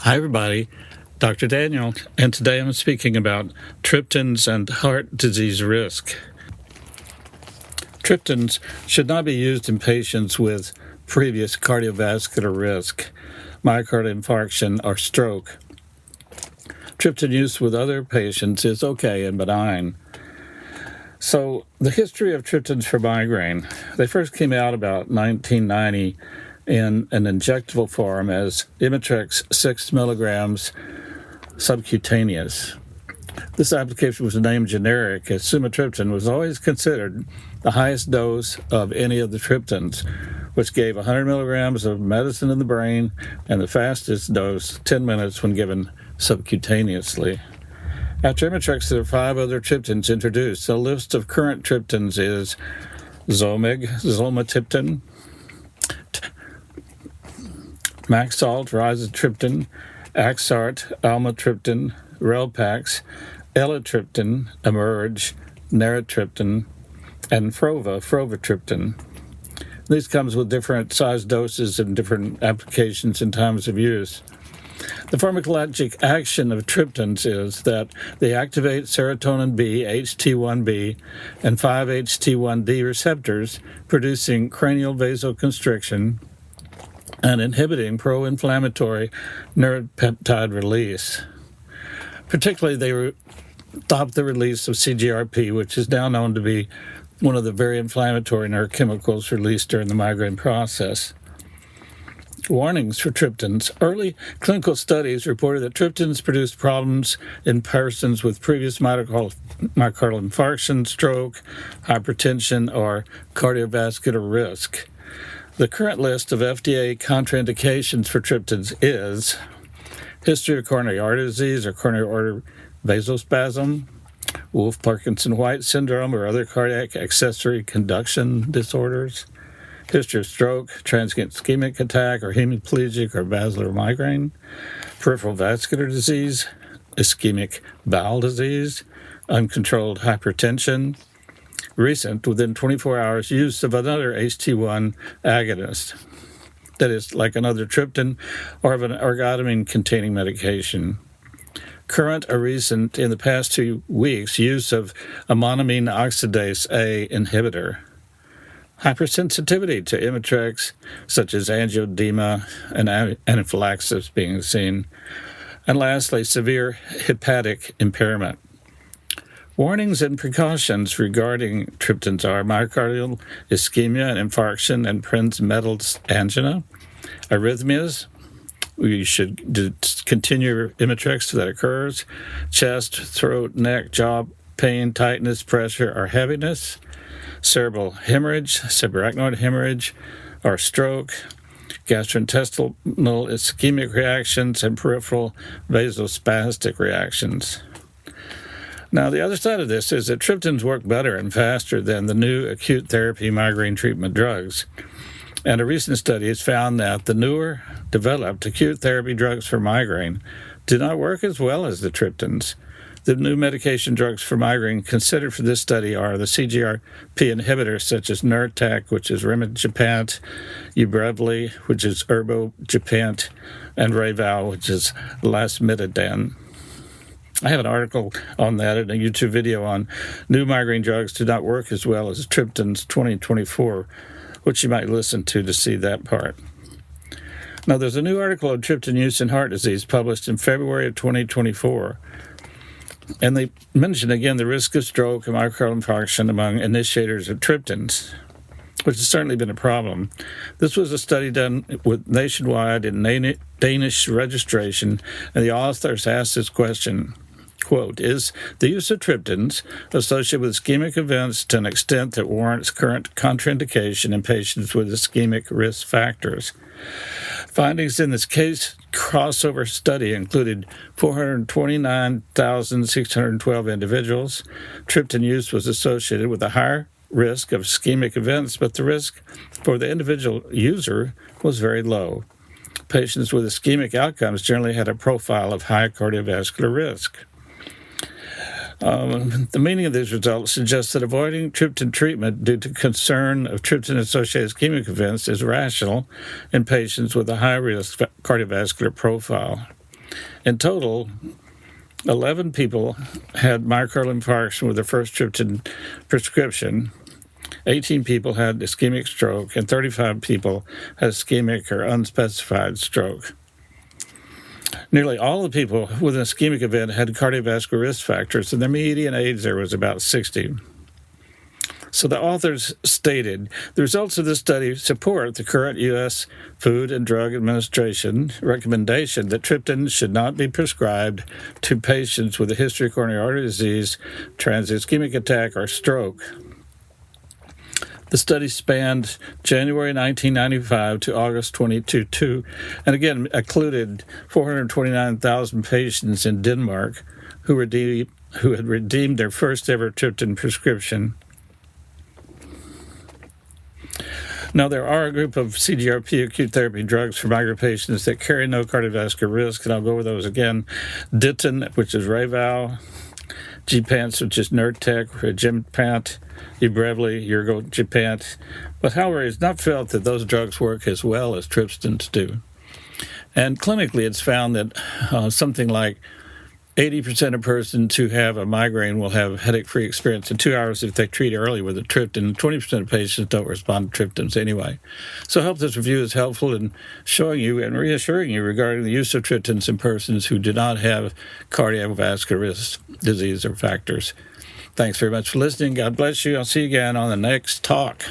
Hi, everybody. Dr. Daniel, and today I'm speaking about triptans and heart disease risk. Triptans should not be used in patients with previous cardiovascular risk, myocardial infarction, or stroke. Triptan use with other patients is okay and benign. So, the history of triptans for migraine, they first came out about 1990 in an injectable form as Imitrex 6 milligrams subcutaneous. This application was named generic as sumatriptan was always considered the highest dose of any of the triptans, which gave 100 milligrams of medicine in the brain and the fastest dose, 10 minutes when given subcutaneously. After Imitrex, there are 5 other triptans introduced. The list of current triptans is Zomig, Zolmitriptan, Maxalt, Rizatriptan, Axart, Almatriptan, Relpax, Elatriptan, Emerge, Naratriptan, and Frovatriptan. These comes with different size doses and different applications and times of use. The pharmacologic action of triptans is that they activate serotonin B, HT1B, and 5-HT1D receptors, producing cranial vasoconstriction and inhibiting pro-inflammatory neuropeptide release. Particularly, they stop the release of CGRP, which is now known to be one of the very inflammatory neurochemicals released during the migraine process. Warnings for triptans. Early clinical studies reported that triptans produced problems in persons with previous myocardial infarction, stroke, hypertension, or cardiovascular risk. The current list of FDA contraindications for triptans is history of coronary artery disease or coronary artery vasospasm, Wolff-Parkinson-White syndrome or other cardiac accessory conduction disorders, history of stroke, transient ischemic attack or hemiplegic or basilar migraine, peripheral vascular disease, ischemic bowel disease, uncontrolled hypertension, recent, within 24 hours, use of another HT1 agonist, that is, like another triptan or of an ergotamine-containing medication. Current or recent, in the past 2 weeks, use of a monoamine oxidase A inhibitor. Hypersensitivity to Imitrex, such as angioedema and anaphylaxis being seen. And lastly, severe hepatic impairment. Warnings and precautions regarding triptans are myocardial ischemia and infarction and Prinzmetal's angina, arrhythmias. We should continue Imitrex if that occurs, chest, throat, neck, jaw pain, tightness, pressure, or heaviness, cerebral hemorrhage, subarachnoid hemorrhage, or stroke, gastrointestinal ischemic reactions, and peripheral vasospastic reactions. Now, the other side of this is that triptans work better and faster than the new acute therapy migraine treatment drugs. And a recent study has found that the newer developed acute therapy drugs for migraine do not work as well as the triptans. The new medication drugs for migraine considered for this study are the CGRP inhibitors such as Nurtec, which is Rimegepant, Ubrelvy, which is Erbogepant, and Rayvow, which is Lasmiditan. I have an article on that and a YouTube video on new migraine drugs do not work as well as triptans 2024, which you might listen to see that part. Now, there's a new article on triptan use in heart disease published in February of 2024, and they mention again the risk of stroke and myocardial infarction among initiators of triptans, which has certainly been a problem. This was a study done with nationwide in Danish registration, and the authors asked this question, quote, is the use of triptans associated with ischemic events to an extent that warrants current contraindication in patients with ischemic risk factors? Findings in this case crossover study included 429,612 individuals. Triptan use was associated with a higher risk of ischemic events, but the risk for the individual user was very low. Patients with ischemic outcomes generally had a profile of high cardiovascular risk. The meaning of these results suggests that avoiding triptan treatment due to concern of triptan-associated ischemic events is rational in patients with a high-risk cardiovascular profile. In total, 11 people had myocardial infarction with their first triptan prescription. 18 people had ischemic stroke, and 35 people had ischemic or unspecified stroke. Nearly all the people with an ischemic event had cardiovascular risk factors, and their median age there was about 60. So the authors stated, the results of this study support the current U.S. Food and Drug Administration recommendation that triptans should not be prescribed to patients with a history of coronary artery disease, transient ischemic attack, or stroke. The study spanned January 1995 to August 2022, and again included 429,000 patients in Denmark who had redeemed their first ever triptan prescription. Now, there are a group of CGRP acute therapy drugs for migraine patients that carry no cardiovascular risk, and I'll go over those again. Ditin, which is Rayvow, Gepant, which is Nurtec, Gepant, Ubrevely, Gepant. But however, it's not felt that those drugs work as well as triptans do. And clinically, it's found that something like 80% of persons who have a migraine will have headache-free experience in 2 hours if they treat early with a triptan. 20% of patients don't respond to triptans anyway. So I hope this review is helpful in showing you and reassuring you regarding the use of triptans in persons who do not have cardiovascular risk disease or factors. Thanks very much for listening. God bless you. I'll see you again on the next talk.